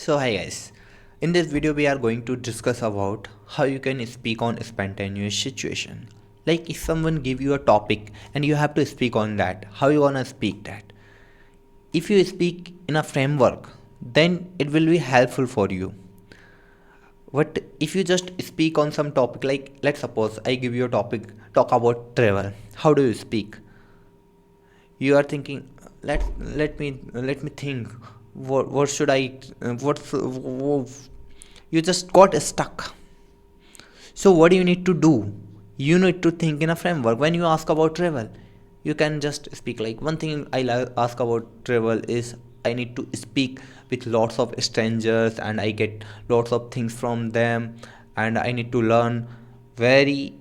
So hi guys, in this video we are going to discuss about how you can speak on spontaneous situation. Like if someone give you a topic and you have to speak on that, how you gonna speak that? If you speak in a framework, then it will be helpful for you. But if you just speak on some topic, like let's suppose I give you a topic, talk about travel. How do you speak? You are thinking, let me think. What should I? What's You just got stuck. So what do you need to do? You need to think in a framework. When you ask about travel, you can just speak. Like one thing ask about travel is I need to speak with lots of strangers and I get lots of things from them, and I need to learn very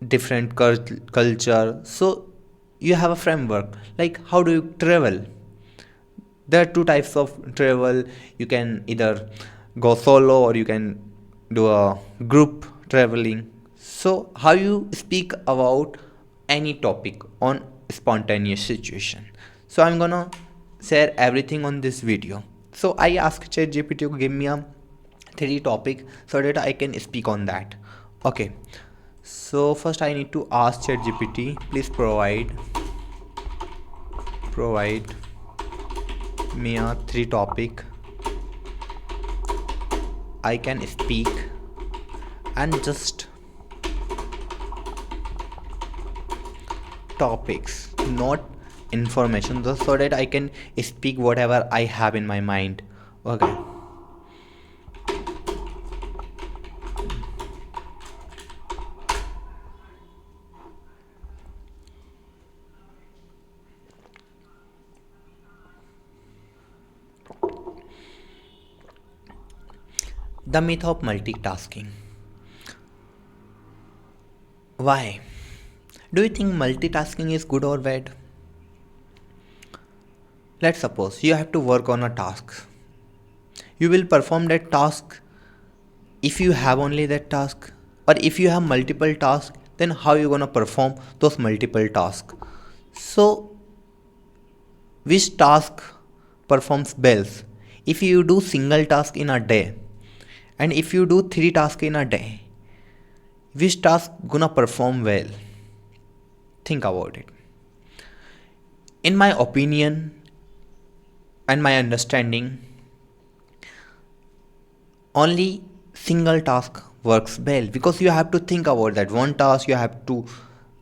different culture. So you have a framework. Like how do you travel? There are two types of travel. You can either go solo or you can do a group traveling. So how you speak about any topic on spontaneous situation. So I'm gonna share everything on this video. So I asked ChatGPT to give me a 3 topic so that I can speak on that. Okay, so first I need to ask ChatGPT, please provide me a 3 topic I can speak, and just topics, not information, just so that I can speak whatever I have in my mind. Okay. The myth of multitasking. Why? Do you think multitasking is good or bad? Let's suppose you have to work on a task. You will perform that task if you have only that task, or if you have multiple tasks, then how you gonna perform those multiple tasks? So which task performs best? If you do single task in a day, and if you do 3 tasks in a day, which task gonna perform well? Think about it. In my opinion and my understanding, only single task works well, because you have to think about that one task. You have to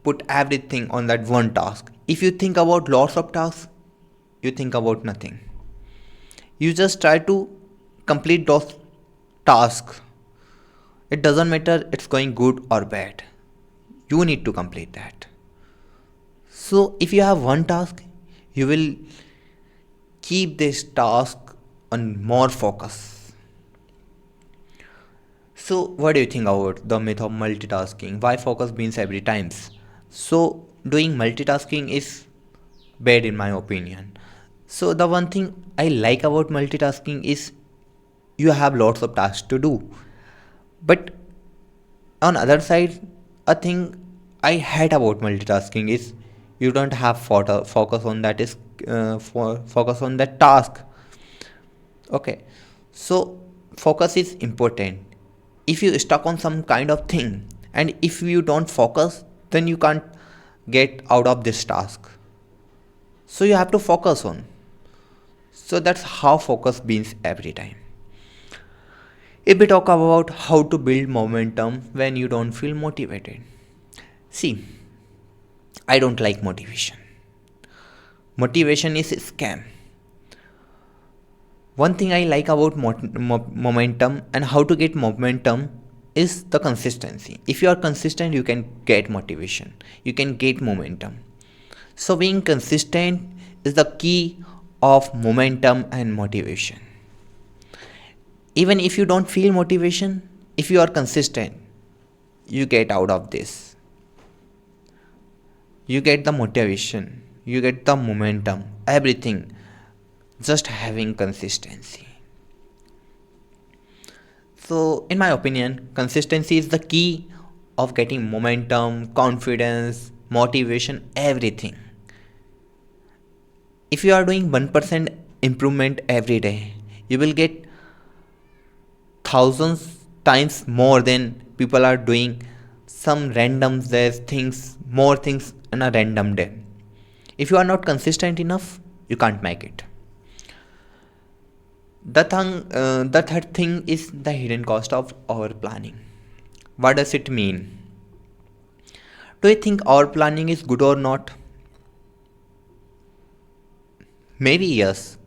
put everything on that one task. If you think about lots of tasks, you think about nothing. You just try to complete those tasks. It doesn't matter it's going good or bad, you need to complete that. So if you have one task, you will keep this task on more focus. So what do you think about the myth of multitasking? Why focus means every times? So doing multitasking is bad in my opinion. So the one thing I like about multitasking is you have lots of tasks to do. But on other side, a thing I hate about multitasking is you don't have focus on that is focus on that task. Okay, so focus is important. If you stuck on some kind of thing and if you don't focus, then you can't get out of this task. So you have to focus on. So that's how focus means every time. If we talk about how to build momentum when you don't feel motivated. See, I don't like motivation. Motivation is a scam. One thing I like about momentum and how to get momentum is the consistency. If you are consistent, you can get motivation. You can get momentum. So being consistent is the key of momentum and motivation. Even if you don't feel motivation, if you are consistent, you get out of this. You get the motivation, you get the momentum, everything, just having consistency. So in my opinion, consistency is the key of getting momentum, confidence, motivation, everything. If you are doing 1% improvement every day, you will get thousands times more than people are doing some random things, more things in a random day. If you are not consistent enough, you can't make it. The third thing is the hidden cost of our planning. What does it mean? Do you think our planning is good or not? Maybe yes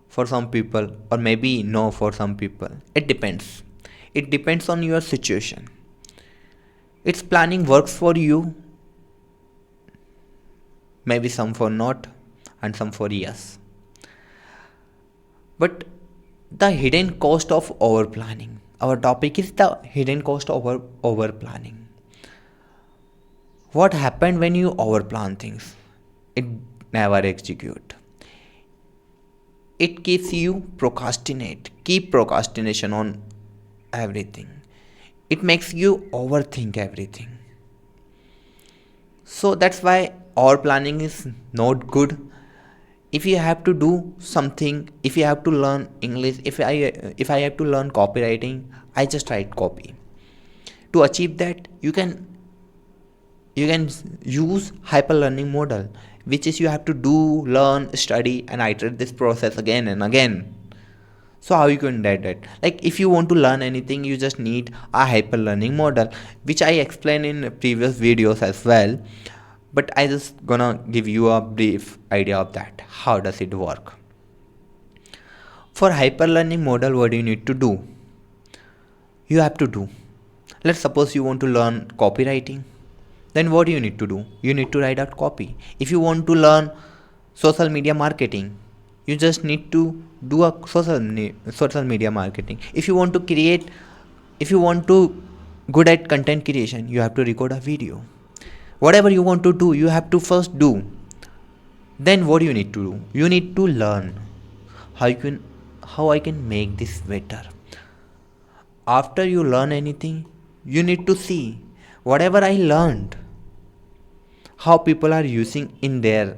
for some people, or maybe no for some people. It depends. It depends on your situation. Its planning works for you, maybe some for not, and some for yes. But the hidden cost of over planning. Our topic is the hidden cost of over planning. What happened when you overplan things? It never execute. It keeps you procrastinate. Keep procrastination on everything. It makes you overthink everything. So that's why our planning is not good. If you have to do something, if you have to learn English, if I have to learn copywriting, I just write copy. To achieve that, you can use hyper learning model, which is you have to do, learn, study, and iterate this process again and again. So how you can do that? Like if you want to learn anything, you just need a hyper learning model, which I explained in previous videos as well. But I just gonna give you a brief idea of that. How does it work? For hyper learning model, what do you need to do? You have to do. Let's suppose you want to learn copywriting. Then what do you need to do? You need to write out copy. If you want to learn social media marketing, you just need to do a social media marketing. If you want to good at content creation, you have to record a video. Whatever you want to do, you have to first do. Then what do you need to do? You need to learn how I can make this better. After you learn anything, you need to see whatever I learned, how people are using in their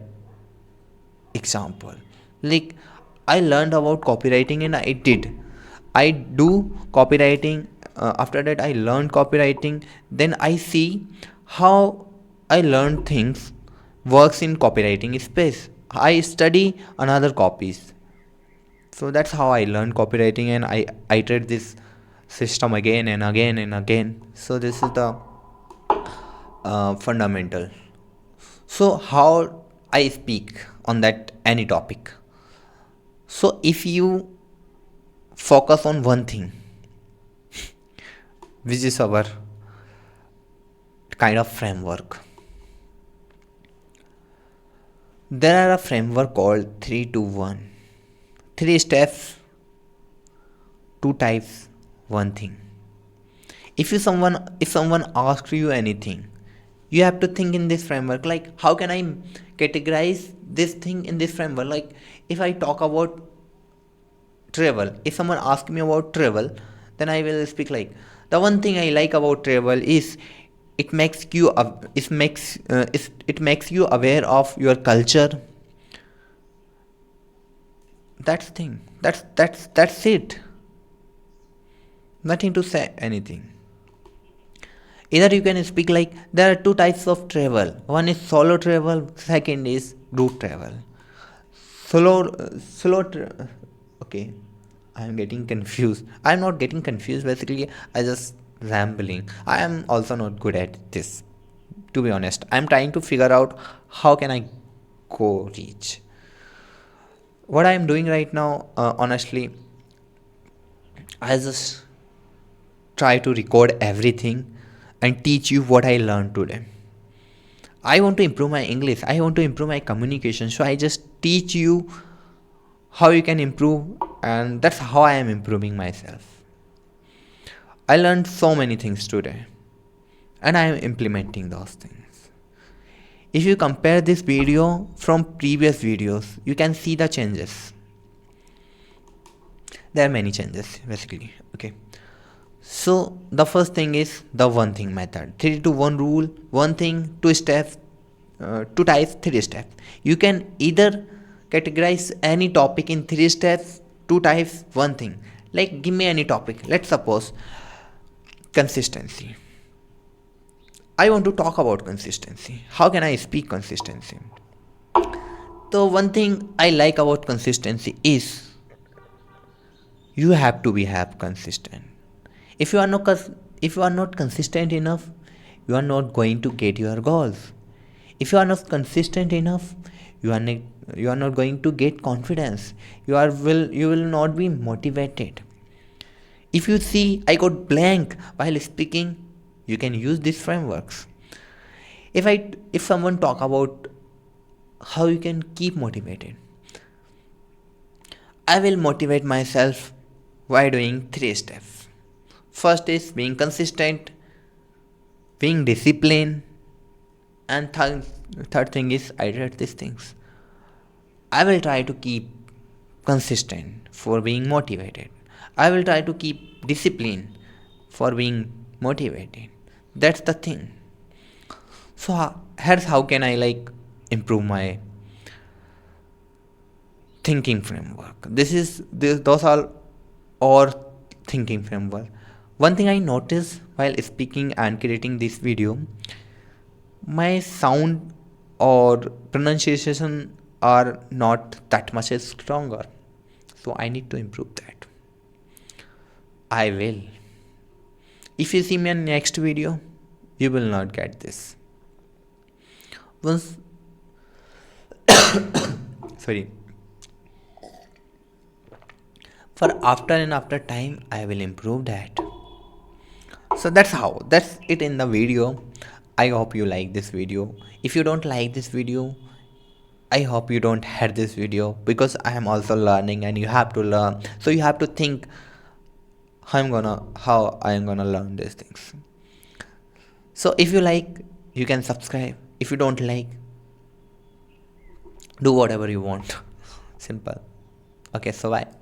example. Like I learned about copywriting and I do copywriting. After that I learned copywriting. Then I see how I learned things works in copywriting space. I study another copies. So that's how I learned copywriting, and I iterate this system again and again and again. So this is the fundamental. So how I speak on that any topic. So if you focus on one thing, which is our kind of framework. There are a framework called 3-2-1. 3 steps, 2 types, 1 thing. If someone asks you anything, you have to think in this framework, like how can I categorize this thing in this framework. Like if I talk about travel, if someone asks me about travel, then I will speak like the one thing I like about travel is it makes you it makes you aware of your culture. That's it. Nothing to say anything. Either you can speak like there are 2 types of travel. One is solo travel, second is group travel. Okay, I'm getting confused. I'm not getting confused. Basically, I just rambling. I am also not good at this. To be honest, I'm trying to figure out how can I go reach. What I am doing right now, honestly, I just try to record everything and teach you what I learned today. I want to improve my English. I want to improve my communication. So I just teach you how you can improve, and that's how I am improving myself. I learned so many things today, and I am implementing those things. If you compare this video from previous videos, you can see the changes. There are many changes basically. Okay. So the first thing is the 1 thing method. 3-1 rule. 1 thing, 2 steps, 2 types, 3 steps. You can either categorize any topic in 3 steps, 2 types, 1 thing. Like, give me any topic. Let's suppose consistency. I want to talk about consistency. How can I speak consistency? So one thing I like about consistency is you have to be have consistent. If you are not if you are not consistent enough, you are not going to get your goals. If you are not consistent enough, you are not going to get confidence. You will not be motivated. If you see I got blank while speaking, you can use these frameworks. If someone talk about how you can keep motivated, I will motivate myself by doing 3 steps. First is being consistent, being disciplined, and third thing is iterate these things. I will try to keep consistent for being motivated. I will try to keep discipline for being motivated. That's the thing. So here's how can I like improve my thinking framework. Those are our thinking framework. One thing I noticed while speaking and creating this video, my sound or pronunciation are not that much stronger. So I need to improve that. I will. If you see me in next video, you will not get this. Once sorry. For after and after time, I will improve that. So that's it in the video. I hope you like this video. If you don't like this video, I hope you don't hate this video, because I am also learning and you have to learn. So you have to think how I am gonna learn these things. So if you like, you can subscribe. If you don't like, do whatever you want. Simple. Okay, so bye.